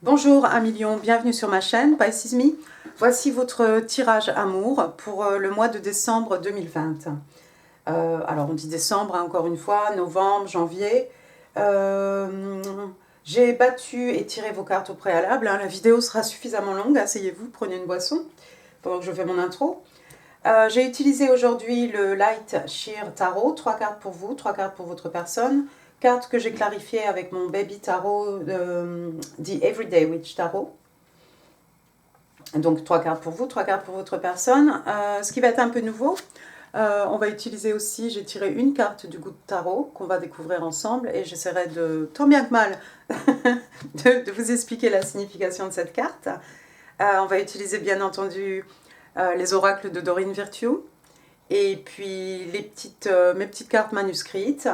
Bonjour 1 million, bienvenue sur ma chaîne Pisces Me. Voici votre tirage amour pour le mois de décembre 2020. Alors on dit décembre, hein, encore une fois, novembre, janvier. J'ai battu et tiré vos cartes au préalable, hein. La vidéo sera suffisamment longue, asseyez-vous, prenez une boisson pendant que je fais mon intro. J'ai utilisé aujourd'hui le Light Sheer Tarot, 3 cartes pour vous, 3 cartes pour votre personne. Cartes que j'ai clarifiées avec mon Baby Tarot, The Everyday Witch Tarot. Donc 3 cartes pour vous, 3 cartes pour votre personne. Ce qui va être un peu nouveau, on va utiliser aussi, j'ai tiré une carte du Good Tarot qu'on va découvrir ensemble et j'essaierai de, tant bien que mal, de vous expliquer la signification de cette carte. On va utiliser bien entendu les oracles de Dorine Virtue et puis mes petites cartes manuscrites.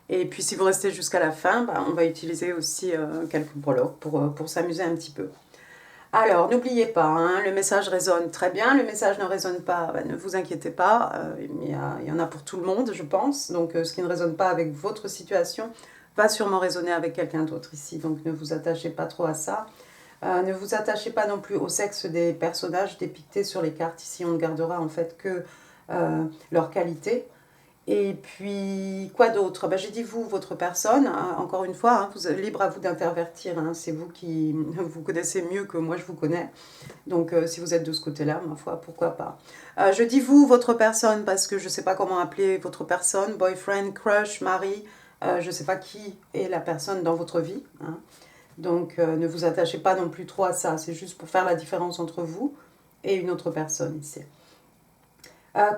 Et puis si vous restez jusqu'à la fin, on va utiliser aussi quelques prologues pour s'amuser un petit peu. Alors, n'oubliez pas, hein, le message résonne très bien, le message ne résonne pas, ne vous inquiétez pas, il y en a pour tout le monde, je pense. Donc, ce qui ne résonne pas avec votre situation va sûrement résonner avec quelqu'un d'autre ici. Donc, ne vous attachez pas trop à ça. Ne vous attachez pas non plus au sexe des personnages dépictés sur les cartes. Ici, on ne gardera en fait que leur qualité. Et puis, quoi d'autre? J'ai dit vous, votre personne, hein, encore une fois, hein, libre à vous d'intervertir, hein, c'est vous qui vous connaissez mieux que moi je vous connais. Donc, si vous êtes de ce côté-là, ma foi, pourquoi pas. Je dis vous, votre personne, parce que je ne sais pas comment appeler votre personne, boyfriend, crush, mari, je ne sais pas qui est la personne dans votre vie. Hein. Donc, ne vous attachez pas non plus trop à ça, c'est juste pour faire la différence entre vous et une autre personne ici.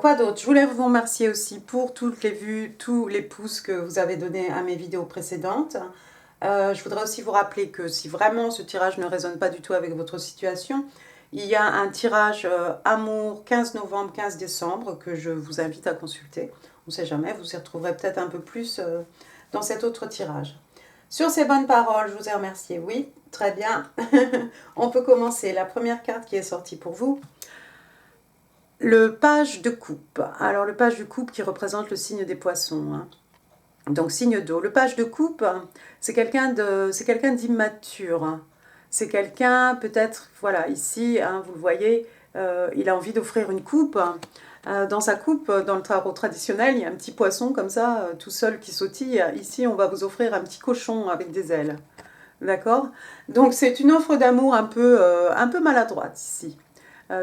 Quoi d'autre? Je voulais vous remercier aussi pour toutes les vues, tous les pouces que vous avez donnés à mes vidéos précédentes. Je voudrais aussi vous rappeler que si vraiment ce tirage ne résonne pas du tout avec votre situation, il y a un tirage amour 15 novembre, 15 décembre que je vous invite à consulter. On ne sait jamais, vous y retrouverez peut-être un peu plus dans cet autre tirage. Sur ces bonnes paroles, je vous ai remercié. Oui, très bien. On peut commencer. La première carte qui est sortie pour vous. Le page de coupe. Alors le page de coupe qui représente le signe des poissons. Hein. Donc signe d'eau. Le page de coupe, c'est quelqu'un d'immature. C'est quelqu'un peut-être, voilà, ici, hein, vous le voyez, il a envie d'offrir une coupe. Dans sa coupe, dans le tarot traditionnel, il y a un petit poisson comme ça, tout seul qui sautille. Ici, on va vous offrir un petit cochon avec des ailes. D'accord? Donc c'est une offre d'amour un peu maladroite ici.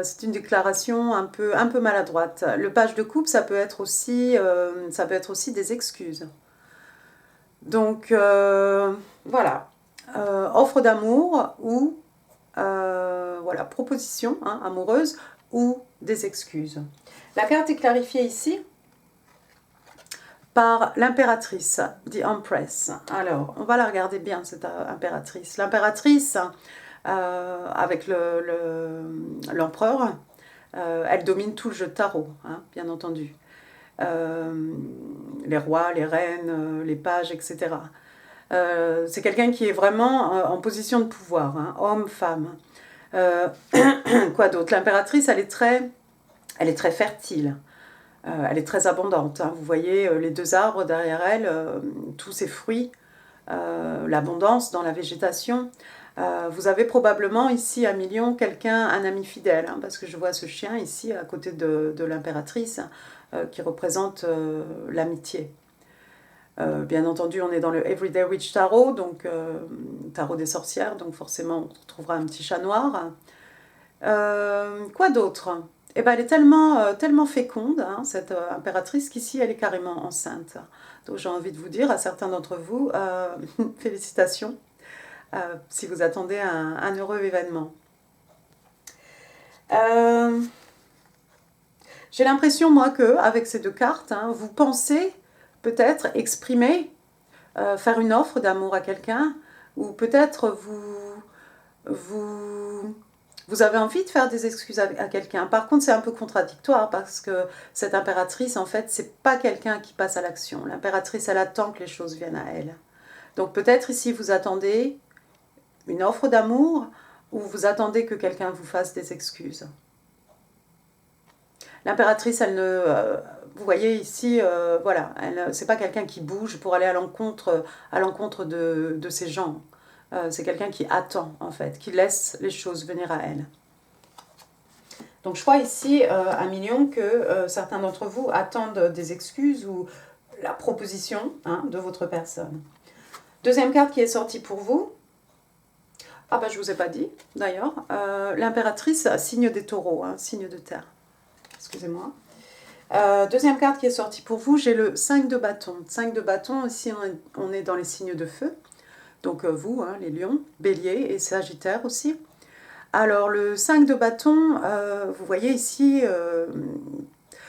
C'est une déclaration un peu maladroite. Le page de coupe, ça peut être aussi des excuses. Donc, voilà. Offre d'amour ou, voilà, proposition hein, amoureuse ou des excuses. La carte est clarifiée ici par l'impératrice, The Empress. Alors, on va la regarder bien, cette impératrice. L'impératrice, avec l'empereur, elle domine tout le jeu de tarot, hein, bien entendu. Les rois, les reines, les pages, etc. C'est quelqu'un qui est vraiment en position de pouvoir, hein, homme, femme. Quoi d'autre? L'impératrice, elle est très fertile. Elle est très abondante. Hein. Vous voyez les deux arbres derrière elle, tous ces fruits, l'abondance dans la végétation. Vous avez probablement ici à Million un ami fidèle, hein, parce que je vois ce chien ici à côté de l'impératrice qui représente l'amitié. Bien entendu, on est dans le Everyday Witch Tarot, donc tarot des sorcières, donc forcément on trouvera un petit chat noir. Quoi d'autre? Eh ben, elle est tellement féconde, hein, cette impératrice, qu'ici elle est carrément enceinte. Donc j'ai envie de vous dire à certains d'entre vous, félicitations. Si vous attendez un heureux événement. J'ai l'impression, moi, qu'avec ces deux cartes, hein, vous pensez peut-être exprimer, faire une offre d'amour à quelqu'un, ou peut-être vous avez envie de faire des excuses à quelqu'un. Par contre, c'est un peu contradictoire, parce que cette impératrice, en fait, c'est pas quelqu'un qui passe à l'action. L'impératrice, elle attend que les choses viennent à elle. Donc peut-être ici, vous attendez une offre d'amour, ou vous attendez que quelqu'un vous fasse des excuses. L'impératrice, elle ne... vous voyez ici, voilà, c'est pas quelqu'un qui bouge pour aller à l'encontre de ces gens. C'est quelqu'un qui attend, en fait, qui laisse les choses venir à elle. Donc je crois ici, 1 million, que certains d'entre vous attendent des excuses ou la proposition hein, de votre personne. Deuxième carte qui est sortie pour vous. Ah bah je vous ai pas dit, d'ailleurs. L'impératrice, signe des taureaux, hein, signe de terre. Excusez-moi. Deuxième carte qui est sortie pour vous, j'ai le 5 de bâton. 5 de bâton, ici on est dans les signes de feu. Donc vous, hein, les lions, bélier et sagittaire aussi. Alors le 5 de bâton, vous voyez ici,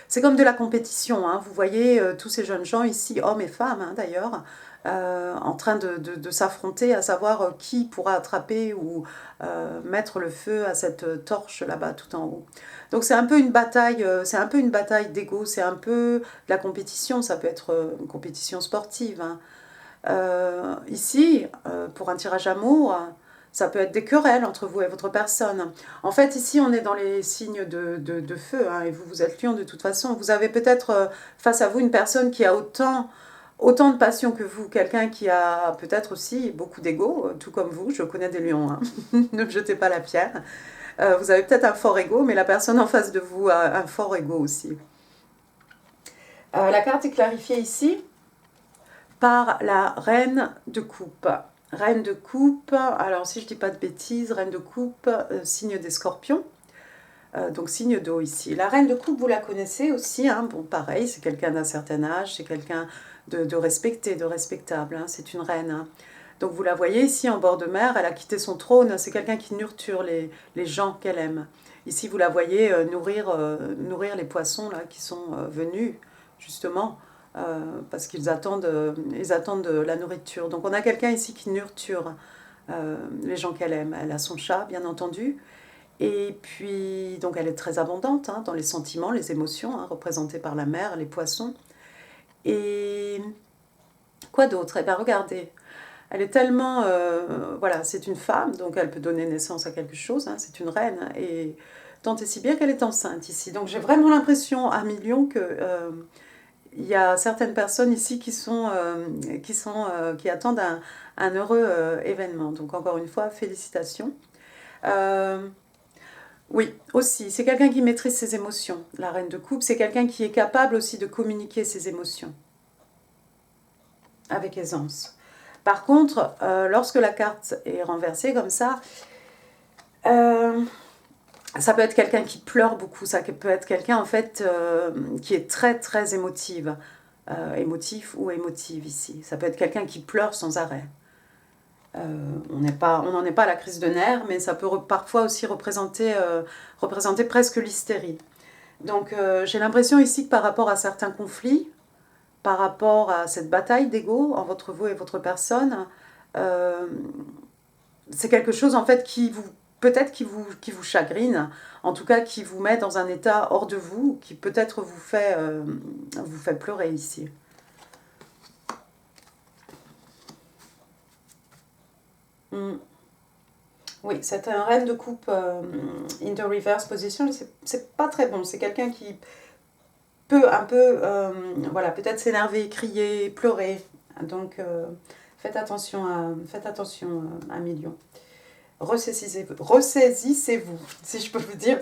c'est comme de la compétition. Hein. Vous voyez tous ces jeunes gens ici, hommes et femmes hein, d'ailleurs, en train de s'affronter à savoir qui pourra attraper ou mettre le feu à cette torche là-bas tout en haut. Donc c'est un peu une bataille, d'ego, c'est un peu de la compétition, ça peut être une compétition sportive. Hein. Ici, pour un tirage amour, ça peut être des querelles entre vous et votre personne. En fait, ici, on est dans les signes de feu, hein, et vous, vous êtes lion de toute façon. Vous avez peut-être face à vous une personne qui a autant de passion que vous, quelqu'un qui a peut-être aussi beaucoup d'ego, tout comme vous, je connais des lions, hein. Ne me jetez pas la pierre. Vous avez peut-être un fort ego, mais la personne en face de vous a un fort ego aussi. La carte est clarifiée ici par la reine de coupe. Reine de coupe, alors si je ne dis pas de bêtises, reine de coupe, signe des scorpions, donc signe d'eau ici. La reine de coupe, vous la connaissez aussi, hein, bon pareil, c'est quelqu'un d'un certain âge, c'est quelqu'un de respecté, de respectable, hein, c'est une reine. Hein. Donc vous la voyez ici en bord de mer, elle a quitté son trône, c'est quelqu'un qui nurture les gens qu'elle aime. Ici vous la voyez nourrir les poissons là, qui sont venus justement parce qu'ils attendent, de la nourriture. Donc on a quelqu'un ici qui nurture les gens qu'elle aime. Elle a son chat, bien entendu. Et puis, donc elle est très abondante hein, dans les sentiments, les émotions, hein, représentées par la mer, les poissons. Et quoi d'autre? Eh bien regardez, elle est tellement... voilà, c'est une femme, donc elle peut donner naissance à quelque chose, hein, c'est une reine. Et tant et si bien qu'elle est enceinte ici. Donc j'ai vraiment l'impression, à million, que... il y a certaines personnes ici qui attendent un heureux événement. Donc encore une fois, félicitations. Oui, aussi, c'est quelqu'un qui maîtrise ses émotions. La reine de coupe, c'est quelqu'un qui est capable aussi de communiquer ses émotions avec aisance. Par contre, lorsque la carte est renversée comme ça peut être quelqu'un qui pleure beaucoup, ça peut être quelqu'un en fait qui est très très émotive, émotif ou émotive ici. Ça peut être quelqu'un qui pleure sans arrêt. On n'en est pas à la crise de nerfs, mais ça peut parfois aussi représenter presque l'hystérie. Donc j'ai l'impression ici que par rapport à certains conflits, par rapport à cette bataille d'ego entre vous et votre personne, c'est quelque chose en fait qui vous chagrine, en tout cas qui vous met dans un état hors de vous, qui peut-être vous fait pleurer ici. Oui, c'est un reine de coupe in the reverse position, c'est pas très bon, c'est quelqu'un qui peut un peu, voilà, peut-être s'énerver, crier, pleurer, donc faites attention à million. Ressaisissez-vous, si je peux vous dire,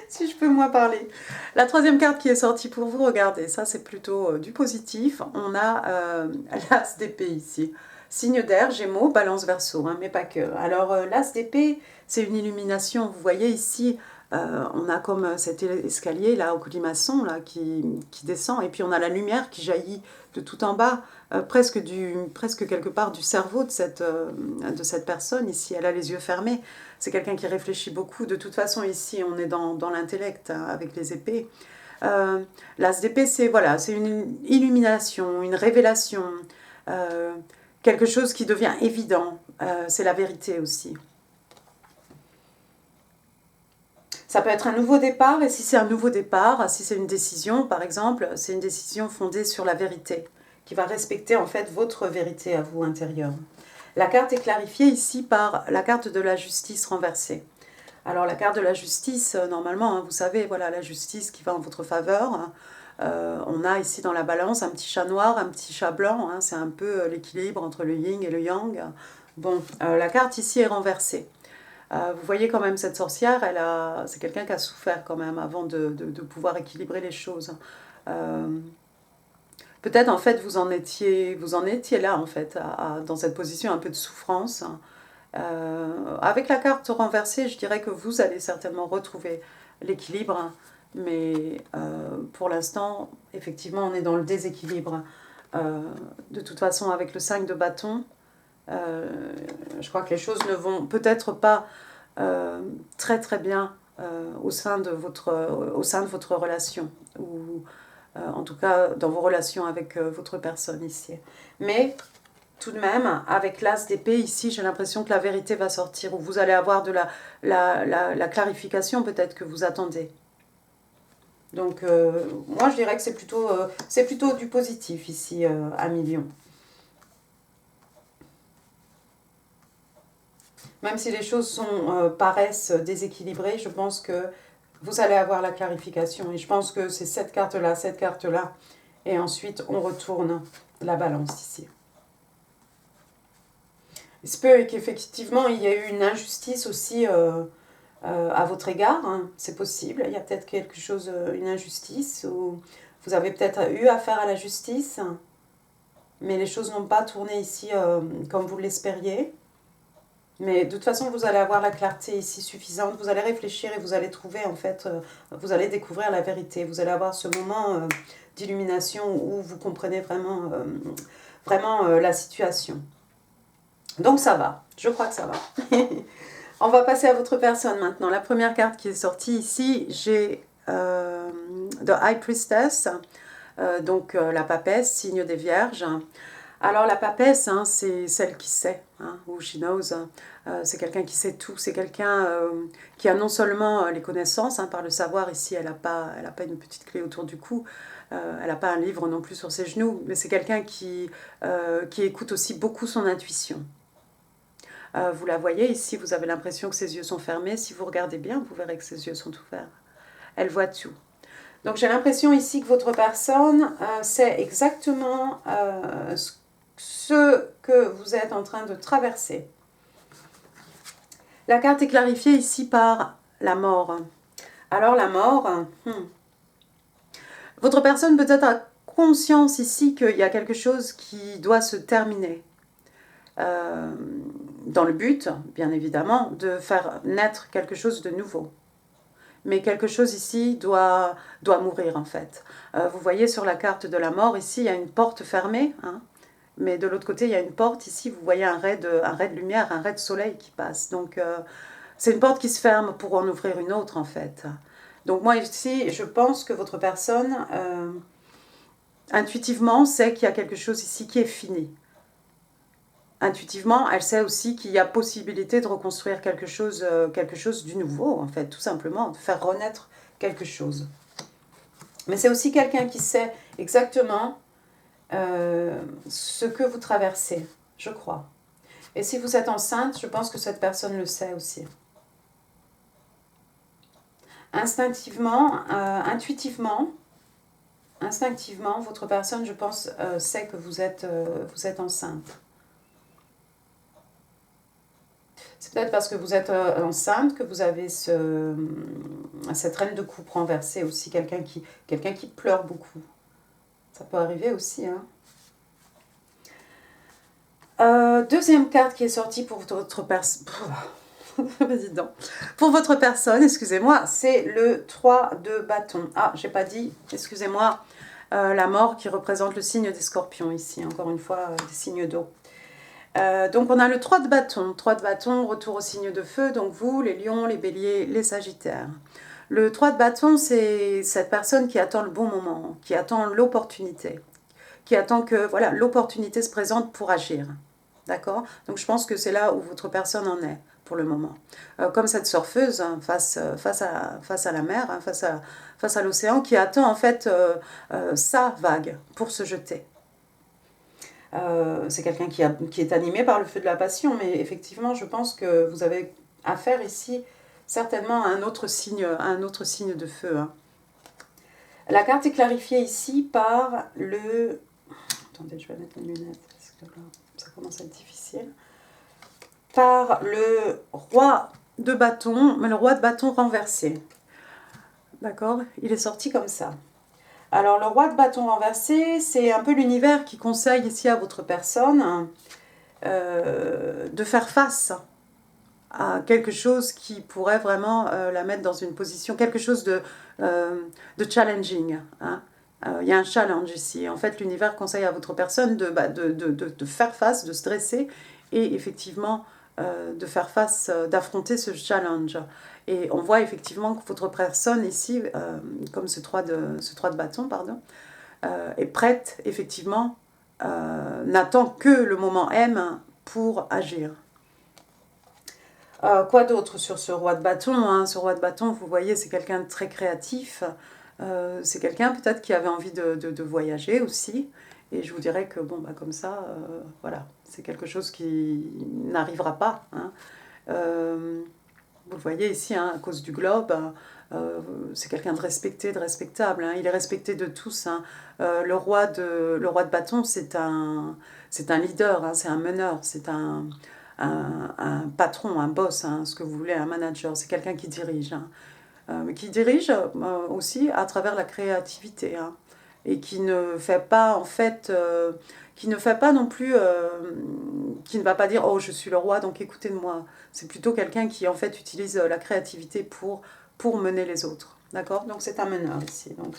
si je peux moi parler. La troisième carte qui est sortie pour vous, regardez, ça c'est plutôt du positif. On a l'As d'épée ici. Signe d'air, Gémeaux, Balance, Verseau, hein, mais pas que. Alors l'As d'épée, c'est une illumination. Vous voyez ici, on a comme cet escalier là au colimaçon là qui descend, et puis on a la lumière qui jaillit de tout en bas, presque quelque part du cerveau de cette personne ici. Elle a les yeux fermés, c'est quelqu'un qui réfléchit beaucoup. De toute façon ici on est dans l'intellect hein, avec les épées. L'As d'épée c'est voilà, c'est une illumination, une révélation, quelque chose qui devient évident, c'est la vérité aussi. Ça peut être un nouveau départ, et si c'est un nouveau départ, si c'est une décision par exemple, c'est une décision fondée sur la vérité, qui va respecter en fait votre vérité à vous intérieure. La carte est clarifiée ici par la carte de la justice renversée. Alors la carte de la justice, normalement, hein, vous savez, voilà la justice qui va en votre faveur. On a ici dans la balance un petit chat noir, un petit chat blanc, hein, c'est un peu l'équilibre entre le yin et le yang. Bon, la carte ici est renversée. Vous voyez quand même cette sorcière, c'est quelqu'un qui a souffert quand même avant de pouvoir équilibrer les choses. Peut-être en fait vous en étiez là en fait, dans cette position un peu de souffrance. Avec la carte renversée, je dirais que vous allez certainement retrouver l'équilibre, mais pour l'instant, effectivement, on est dans le déséquilibre. De toute façon, avec le 5 de bâton, je crois que les choses ne vont peut-être pas très très bien au sein de votre relation, ou en tout cas dans vos relations avec votre personne ici. Mais tout de même, avec l'as d'épée ici, j'ai l'impression que la vérité va sortir, ou vous allez avoir de la clarification peut-être que vous attendez. Donc moi je dirais que c'est plutôt du positif ici à Million. Même si les choses paraissent déséquilibrées, je pense que vous allez avoir la clarification. Et je pense que c'est cette carte-là, et ensuite on retourne la balance ici. Il se peut qu'effectivement il y ait eu une injustice aussi à votre égard, hein. C'est possible, il y a peut-être quelque chose, une injustice, ou vous avez peut-être eu affaire à la justice, mais les choses n'ont pas tourné ici comme vous l'espériez. Mais de toute façon, vous allez avoir la clarté ici suffisante, vous allez réfléchir et vous allez trouver, en fait, vous allez découvrir la vérité. Vous allez avoir ce moment d'illumination où vous comprenez vraiment la situation. Donc ça va, je crois que ça va. On va passer à votre personne maintenant. La première carte qui est sortie ici, j'ai The High Priestess, donc la papesse, signe des vierges. Alors la papesse, hein, c'est celle qui sait, hein, ou she knows, c'est quelqu'un qui sait tout, c'est quelqu'un qui a non seulement les connaissances, hein, par le savoir, ici elle n'a pas une petite clé autour du cou, elle n'a pas un livre non plus sur ses genoux, mais c'est quelqu'un qui écoute aussi beaucoup son intuition. Vous la voyez ici, vous avez l'impression que ses yeux sont fermés, si vous regardez bien, vous verrez que ses yeux sont ouverts, elle voit tout. Donc j'ai l'impression ici que votre personne sait exactement ce que vous êtes en train de traverser. La carte est clarifiée ici par la mort. Alors la mort, votre personne peut-être a conscience ici qu'il y a quelque chose qui doit se terminer. Dans le but, bien évidemment, de faire naître quelque chose de nouveau. Mais quelque chose ici doit mourir en fait. Vous voyez sur la carte de la mort, ici il y a une porte fermée, hein, mais de l'autre côté il y a une porte, ici vous voyez un ray de lumière, un ray de soleil qui passe. Donc c'est une porte qui se ferme pour en ouvrir une autre en fait. Donc moi ici je pense que votre personne intuitivement sait qu'il y a quelque chose ici qui est fini. Intuitivement, elle sait aussi qu'il y a possibilité de reconstruire quelque chose du nouveau, en fait, tout simplement, de faire renaître quelque chose. Mais c'est aussi quelqu'un qui sait exactement ce que vous traversez, je crois. Et si vous êtes enceinte, je pense que cette personne le sait aussi. Instinctivement, instinctivement, votre personne, je pense, sait que vous êtes enceinte. C'est peut-être parce que vous êtes enceinte que vous avez cette reine de coupe renversée aussi, quelqu'un qui pleure beaucoup. Ça peut arriver aussi, hein. Deuxième carte qui est sortie pour votre personne. Pour votre personne, excusez-moi, c'est le 3 de bâton. Ah, j'ai pas dit, excusez-moi, la mort qui représente le signe des scorpions ici, encore une fois, des signes d'eau. Donc on a le 3 de bâton, retour au signe de feu, donc vous, les lions, les béliers, les sagittaires. Le 3 de bâton, c'est cette personne qui attend le bon moment, qui attend l'opportunité, qui attend que voilà, l'opportunité se présente pour agir. D'accord? Donc je pense que c'est là où votre personne en est pour le moment. Comme cette surfeuse hein, face à la mer, hein, face à l'océan, qui attend en fait sa vague pour se jeter. C'est quelqu'un qui est animé par le feu de la passion, mais effectivement, je pense que vous avez affaire ici certainement à un autre signe de feu. Hein. La carte est clarifiée ici par le... Attendez, je vais mettre mes lunettes, parce que là, ça commence à être difficile. par le roi de bâton, mais le roi de bâton renversé. D'accord? Il est sorti comme ça. Alors, le roi de bâton renversé, c'est un peu l'univers qui conseille ici à votre personne de faire face à quelque chose qui pourrait vraiment la mettre dans une position, quelque chose de challenging. Hein. Il y a un challenge ici. En fait, l'univers conseille à votre personne de faire face, de se dresser et effectivement de faire face, d'affronter ce challenge. Et on voit effectivement que votre personne ici, comme ce 3 de bâton, pardon, est prête, effectivement, n'attend que le moment M pour agir. Quoi d'autre sur ce roi de bâton, hein? Ce roi de bâton, vous voyez, c'est quelqu'un de très créatif. C'est quelqu'un peut-être qui avait envie de voyager aussi. Et je vous dirais que, bon, bah, comme ça, voilà, c'est quelque chose qui n'arrivera pas. Hein. Vous le voyez ici, hein, à cause du globe, c'est quelqu'un de respecté, de respectable. Hein. Il est respecté de tous. Hein. Le roi de bâton, c'est un leader, hein, c'est un meneur, c'est un patron, un boss, hein, ce que vous voulez, un manager. C'est quelqu'un qui dirige. Hein. Mais qui dirige aussi à travers la créativité. Hein. Et qui ne fait pas, en fait, qui ne fait pas non plus, qui ne va pas dire « Oh, je suis le roi, donc écoutez de moi ». C'est plutôt quelqu'un qui, en fait, utilise la créativité pour mener les autres. D'accord? Donc c'est un meneur ici. Donc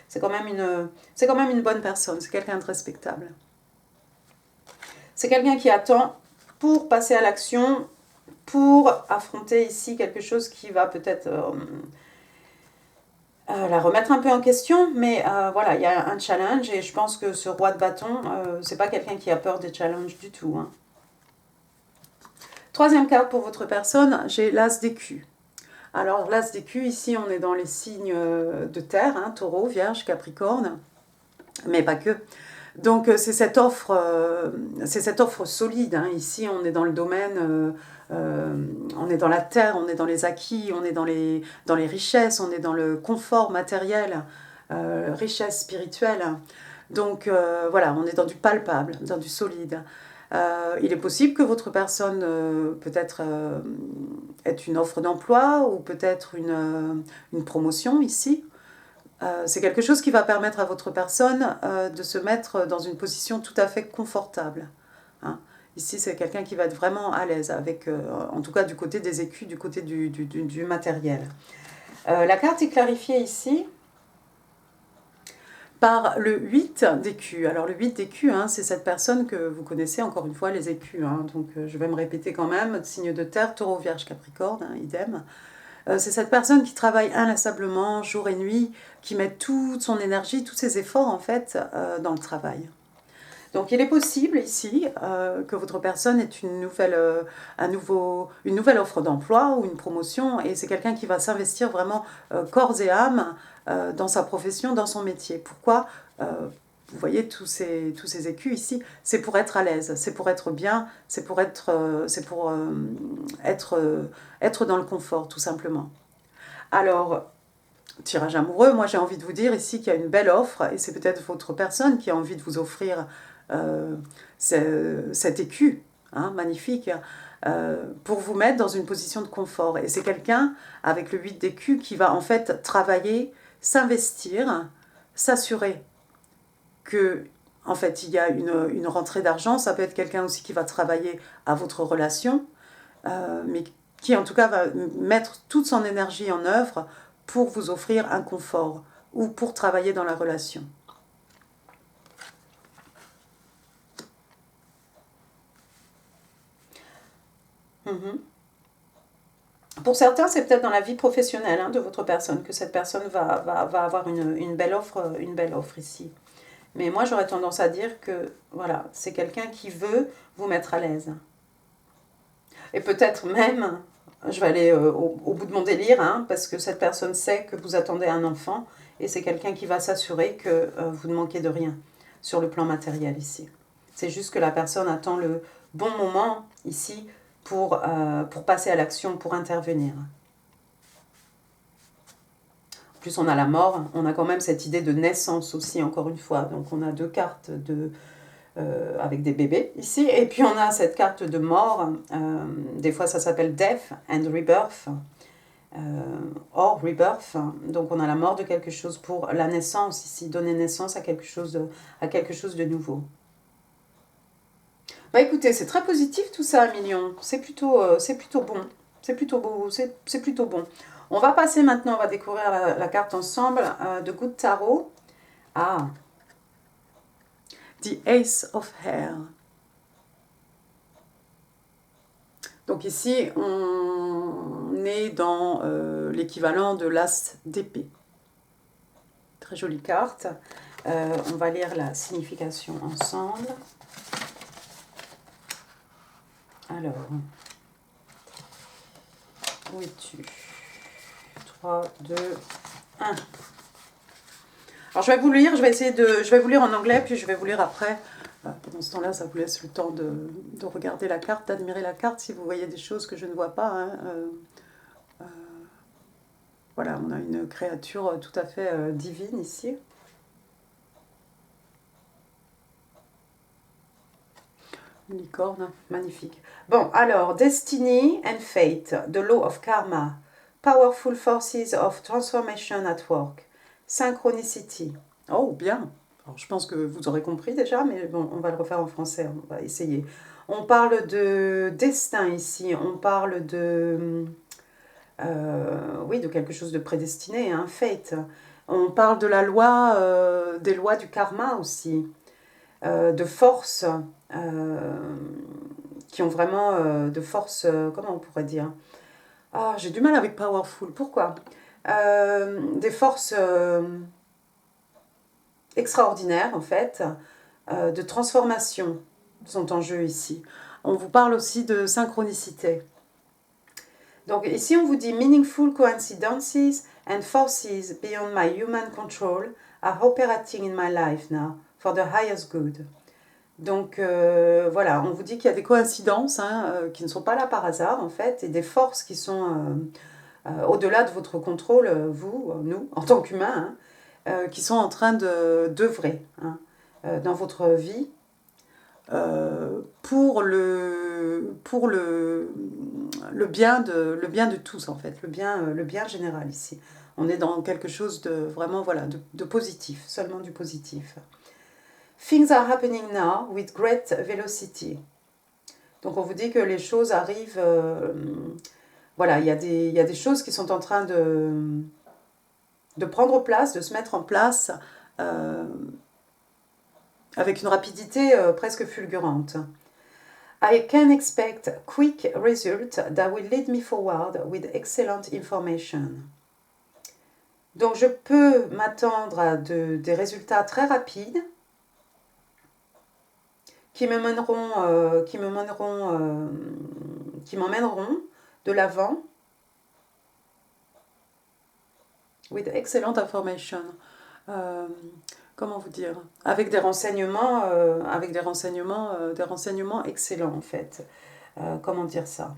c'est quand même une bonne personne, c'est quelqu'un de respectable. C'est quelqu'un qui attend pour passer à l'action, pour affronter ici quelque chose qui va peut-être la remettre un peu en question, mais voilà, il y a un challenge et je pense que ce roi de bâton, c'est pas quelqu'un qui a peur des challenges du tout. Hein. Troisième carte pour votre personne, j'ai l'as d'écus. Alors l'as d'écus, ici on est dans les signes de terre, hein, taureau, vierge, capricorne, mais pas que. Donc c'est cette offre solide. Hein. Ici on est dans le domaine, on est dans la terre, on est dans les acquis, on est dans les richesses, on est dans le confort matériel, richesse spirituelle. Donc voilà, on est dans du palpable, dans du solide. Il est possible que votre personne peut-être ait une offre d'emploi ou peut-être une promotion ici. C'est quelque chose qui va permettre à votre personne de se mettre dans une position tout à fait confortable. Hein. Ici, c'est quelqu'un qui va être vraiment à l'aise, avec, en tout cas du côté des écus, du côté du matériel. La carte est clarifiée ici par le 8 d'écus. Alors le 8 d'écus, hein, c'est cette personne que vous connaissez, encore une fois, les écus. Hein, donc je vais me répéter quand même, signe de terre, taureau, vierge, capricorne, hein, idem. C'est cette personne qui travaille inlassablement, jour et nuit, qui met toute son énergie, tous ses efforts en fait dans le travail. Donc il est possible ici que votre personne ait une nouvelle offre d'emploi ou une promotion, et c'est quelqu'un qui va s'investir vraiment corps et âme dans sa profession, dans son métier. Pourquoi vous voyez tous ces écus ici, c'est pour être à l'aise, c'est pour être bien, c'est pour être dans le confort tout simplement. Alors, tirage amoureux, moi j'ai envie de vous dire ici qu'il y a une belle offre, et c'est peut-être votre personne qui a envie de vous offrir cet écu, hein, magnifique, pour vous mettre dans une position de confort. Et c'est quelqu'un avec le 8 d'écu qui va en fait travailler, s'investir, s'assurer que en fait il y a une rentrée d'argent. Ça peut être quelqu'un aussi qui va travailler à votre relation, mais qui en tout cas va mettre toute son énergie en œuvre pour vous offrir un confort ou pour travailler dans la relation. Pour certains, c'est peut-être dans la vie professionnelle hein, de votre personne que cette personne va avoir une belle offre ici. Mais moi, j'aurais tendance à dire que voilà, c'est quelqu'un qui veut vous mettre à l'aise. Et peut-être même, je vais aller au bout de mon délire, hein, parce que cette personne sait que vous attendez un enfant, et c'est quelqu'un qui va s'assurer que vous ne manquez de rien sur le plan matériel ici. C'est juste que la personne attend le bon moment ici pour passer à l'action, pour intervenir. En plus, on a la mort, on a quand même cette idée de naissance aussi, encore une fois. Donc on a deux cartes avec des bébés ici. Et puis on a cette carte de mort, des fois ça s'appelle Death and Rebirth, or Rebirth. Donc on a la mort de quelque chose pour la naissance ici, donner naissance à quelque chose de nouveau. Bah écoutez, c'est très positif tout ça, Million. C'est plutôt bon. C'est plutôt beau, c'est plutôt bon. On va passer maintenant, on va découvrir la carte ensemble de Good Tarot. Ah, The Ace of Hair. Donc ici, on est dans l'équivalent de l'as d'épée. Très jolie carte. On va lire la signification ensemble. Alors, où es-tu? 3, 2, 1. Alors je vais vous lire, je vais vous lire en anglais, puis je vais vous lire après. Pendant ce temps-là, ça vous laisse le temps de regarder la carte, d'admirer la carte si vous voyez des choses que je ne vois pas. Hein. Voilà, on a une créature tout à fait divine ici. Une licorne, magnifique. Bon, alors, Destiny and Fate, The Law of Karma, Powerful Forces of Transformation at Work, Synchronicity. Oh, bien. Alors, je pense que vous aurez compris déjà, mais bon, on va le refaire en français, on va essayer. On parle de destin ici, on parle de... oui, de quelque chose de prédestiné, hein, Fate. On parle de la loi, des lois du karma aussi, de force, qui ont vraiment de force, comment on pourrait dire? Ah, j'ai du mal avec powerful, pourquoi? Des forces extraordinaires, en fait, de transformation sont en jeu ici. On vous parle aussi de synchronicité. Donc ici, on vous dit « Meaningful coincidences and forces beyond my human control are operating in my life now for the highest good ». Donc voilà, on vous dit qu'il y a des coïncidences hein, qui ne sont pas là par hasard en fait, et des forces qui sont au-delà de votre contrôle, vous, nous, en tant qu'humains, hein, qui sont en train d'œuvrer hein, dans votre vie pour le bien de tous en fait, le bien général ici. On est dans quelque chose de vraiment voilà, de positif, seulement du positif. Things are happening now with great velocity. Donc on vous dit que les choses arrivent, voilà, il y a des choses qui sont en train de prendre place, de se mettre en place avec une rapidité presque fulgurante. I can expect quick results that will lead me forward with excellent information. Donc je peux m'attendre à des résultats très rapides qui m'emmèneront de l'avant with excellent information. Comment vous dire? Avec des renseignements excellents en fait. Comment dire ça?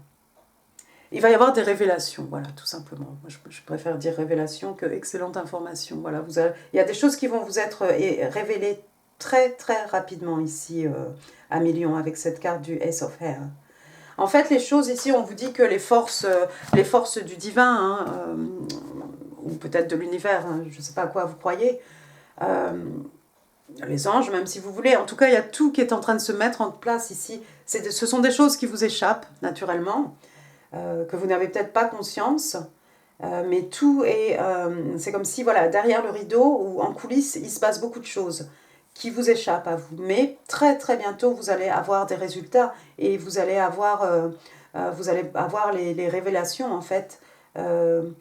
Il va y avoir des révélations, voilà, tout simplement. Moi, je préfère dire révélation que excellente information. Voilà, il y a des choses qui vont vous être révélées très très rapidement ici à Million avec cette carte du Ace of Hair. En fait, les choses ici, on vous dit que les forces du divin, hein, ou peut-être de l'univers, hein, je ne sais pas à quoi vous croyez, les anges, même si vous voulez, en tout cas, il y a tout qui est en train de se mettre en place ici. Ce sont des choses qui vous échappent, naturellement, que vous n'avez peut-être pas conscience, mais tout est... c'est comme si, voilà, derrière le rideau ou en coulisses, il se passe beaucoup de choses qui vous échappent à vous. Mais très très bientôt, vous allez avoir des résultats et vous allez avoir les révélations, en fait, que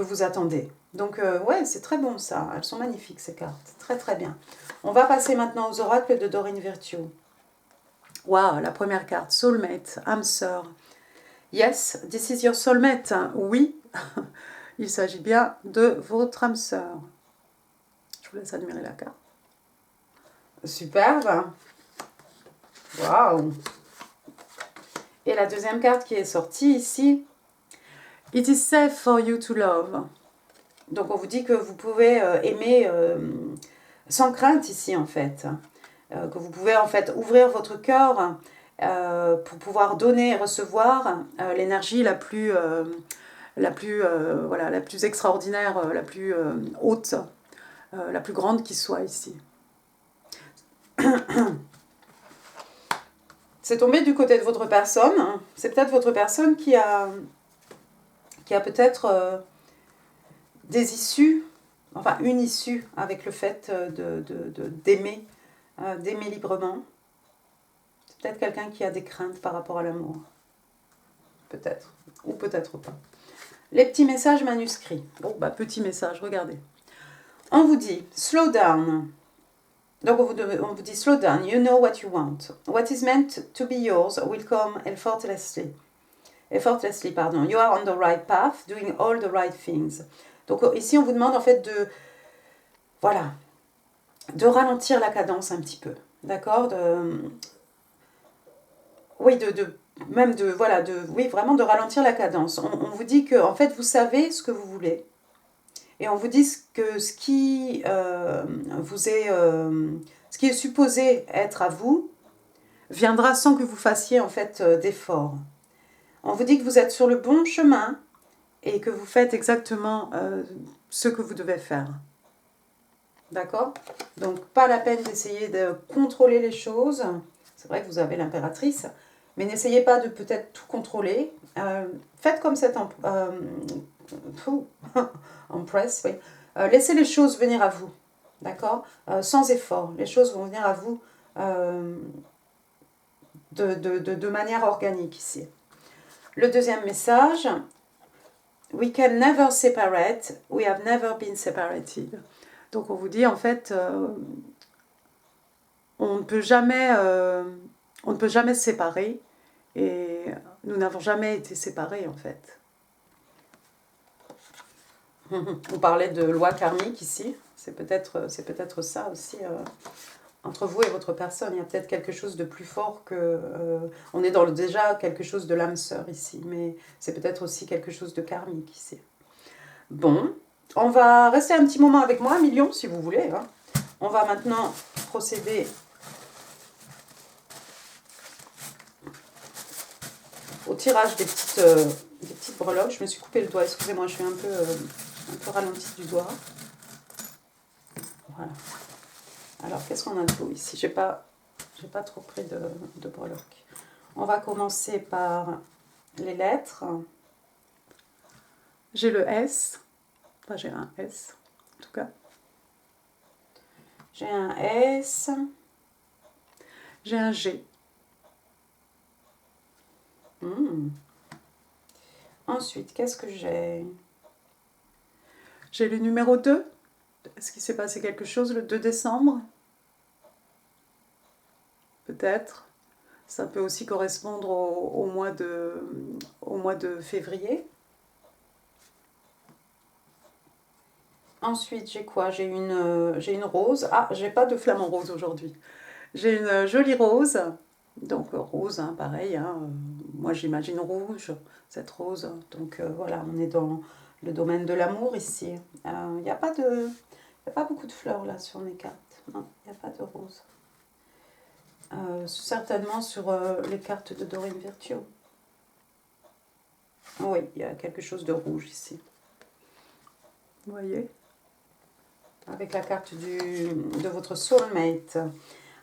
vous attendez. Donc, ouais, c'est très bon ça. Elles sont magnifiques, ces cartes. Très très bien. On va passer maintenant aux oracles de Dorine Virtue. Waouh, la première carte, Soulmate, âme sœur. Yes, this is your soulmate. Oui, il s'agit bien de votre âme sœur. Je vous laisse admirer la carte. Superbe. Waouh. Et la deuxième carte qui est sortie ici. It is safe for you to love. Donc on vous dit que vous pouvez aimer sans crainte ici en fait. que vous pouvez en fait ouvrir votre cœur pour pouvoir donner et recevoir l'énergie voilà, la plus extraordinaire, la plus haute, la plus grande qui soit ici. C'est tombé du côté de votre personne. C'est peut-être votre personne qui a peut-être des issues, enfin une issue avec le fait d'aimer librement. C'est peut-être quelqu'un qui a des craintes par rapport à l'amour. Peut-être, ou peut-être pas. Les petits messages manuscrits. Bon, bah, petit message, regardez. On vous dit, slow down. Donc, on vous dit, slow down, you know what you want. What is meant to be yours will come effortlessly. Effortlessly, pardon. You are on the right path, doing all the right things. Donc, ici, on vous demande en fait voilà, de ralentir la cadence un petit peu. D'accord? Oui, oui, vraiment de ralentir la cadence. On vous dit que, en fait, vous savez ce que vous voulez. Et on vous dit que ce qui est supposé être à vous viendra sans que vous fassiez en fait d'efforts. On vous dit que vous êtes sur le bon chemin et que vous faites exactement ce que vous devez faire. D'accord? Donc pas la peine d'essayer de contrôler les choses. C'est vrai que vous avez l'impératrice, mais n'essayez pas de peut-être tout contrôler. Faites comme cette Empress, oui. Laissez les choses venir à vous, d'accord, sans effort. Les choses vont venir à vous de manière organique ici. Le deuxième message, we can never separate, we have never been separated. Donc on vous dit en fait, on ne peut jamais se séparer et nous n'avons jamais été séparés en fait. On parlait de loi karmique ici, c'est peut-être ça aussi. Entre vous et votre personne, il y a peut-être quelque chose de plus fort que... on est déjà quelque chose de l'âme sœur ici, mais c'est peut-être aussi quelque chose de karmique ici. Bon, on va rester un petit moment avec moi, Million, si vous voulez. Hein. On va maintenant procéder au tirage des petites breloques. Je me suis coupé le doigt, excusez-moi, je suis un peu ralentie du doigt. Voilà. Alors, qu'est-ce qu'on a de beau ici? J'ai pas trop pris de breloques. On va commencer par les lettres. J'ai le S. Enfin, j'ai un S, en tout cas. J'ai un S. J'ai un G. Ensuite, qu'est-ce que j'ai? J'ai le numéro 2. Est-ce qu'il s'est passé quelque chose le 2 décembre? Peut-être. Ça peut aussi correspondre au mois de février. Ensuite, j'ai quoi? J'ai une rose. Ah, j'ai pas de flamant rose aujourd'hui. J'ai une jolie rose. Donc rose, hein, pareil. Hein, moi, j'imagine rouge, cette rose. Donc voilà, on est dans le domaine de l'amour ici. Il n'y a pas beaucoup de fleurs là sur mes cartes. Non, il n'y a pas de rose. Certainement sur les cartes de Doreen Virtue. Oui, il y a quelque chose de rouge ici. Vous voyez? Avec la carte de votre soulmate.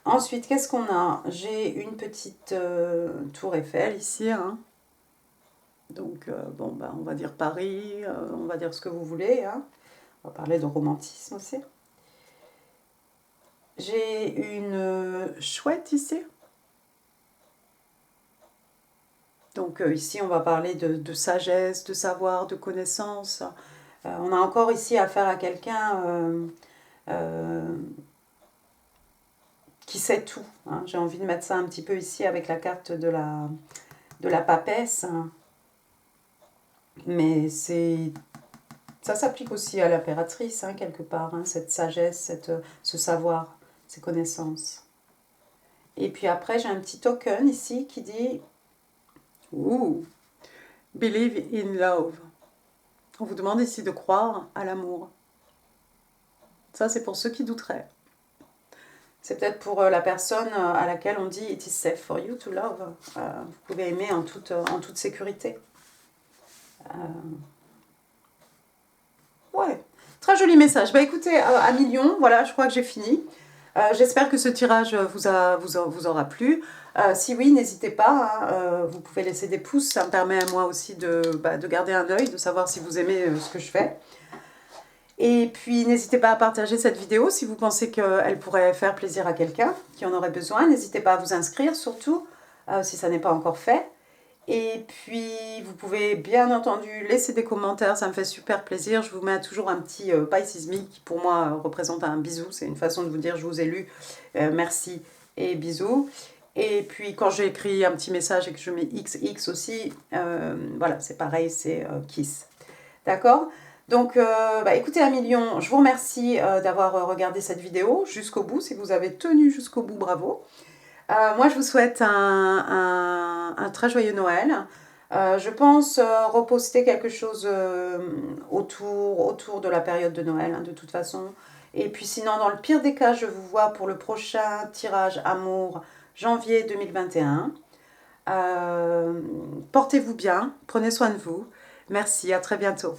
Ensuite, qu'est-ce qu'on a? J'ai une petite tour Eiffel ici. Hein. Donc, bon, bah, on va dire Paris, on va dire ce que vous voulez. Hein. On va parler de romantisme aussi. J'ai une chouette ici. Donc ici, on va parler de sagesse, de savoir, de connaissance. On a encore ici affaire à quelqu'un qui sait tout. Hein. J'ai envie de mettre ça un petit peu ici avec la carte de la papesse. Mais ça s'applique aussi à l'impératrice, hein, quelque part, hein, cette sagesse, ce savoir, ces connaissances. Et puis après, j'ai un petit token ici qui dit Ooh, Believe in love. On vous demande ici de croire à l'amour. Ça, c'est pour ceux qui douteraient. C'est peut-être pour la personne à laquelle on dit « It is safe for you to love ». Vous pouvez aimer en toute sécurité. Ouais, très joli message. Bah écoutez, à million, voilà, je crois que j'ai fini. J'espère que ce tirage vous aura plu. Si oui, n'hésitez pas, hein, vous pouvez laisser des pouces, ça me permet à moi aussi de garder un œil, de savoir si vous aimez ce que je fais. Et puis n'hésitez pas à partager cette vidéo si vous pensez qu'elle pourrait faire plaisir à quelqu'un qui en aurait besoin. N'hésitez pas à vous inscrire surtout, si ça n'est pas encore fait. Et puis, vous pouvez bien entendu laisser des commentaires, ça me fait super plaisir. Je vous mets toujours un petit paille sismique qui pour moi représente un bisou. C'est une façon de vous dire je vous ai lu, merci et bisous. Et puis quand j'écris un petit message et que je mets XX aussi, voilà, c'est pareil, c'est kiss. D'accord ? Donc, écoutez, à million, je vous remercie d'avoir regardé cette vidéo jusqu'au bout. Si vous avez tenu jusqu'au bout, bravo. Moi, je vous souhaite un très joyeux Noël. Je pense reposter quelque chose autour de la période de Noël, hein, de toute façon. Et puis sinon, dans le pire des cas, je vous vois pour le prochain tirage Amour, janvier 2021. Portez-vous bien, prenez soin de vous. Merci, à très bientôt.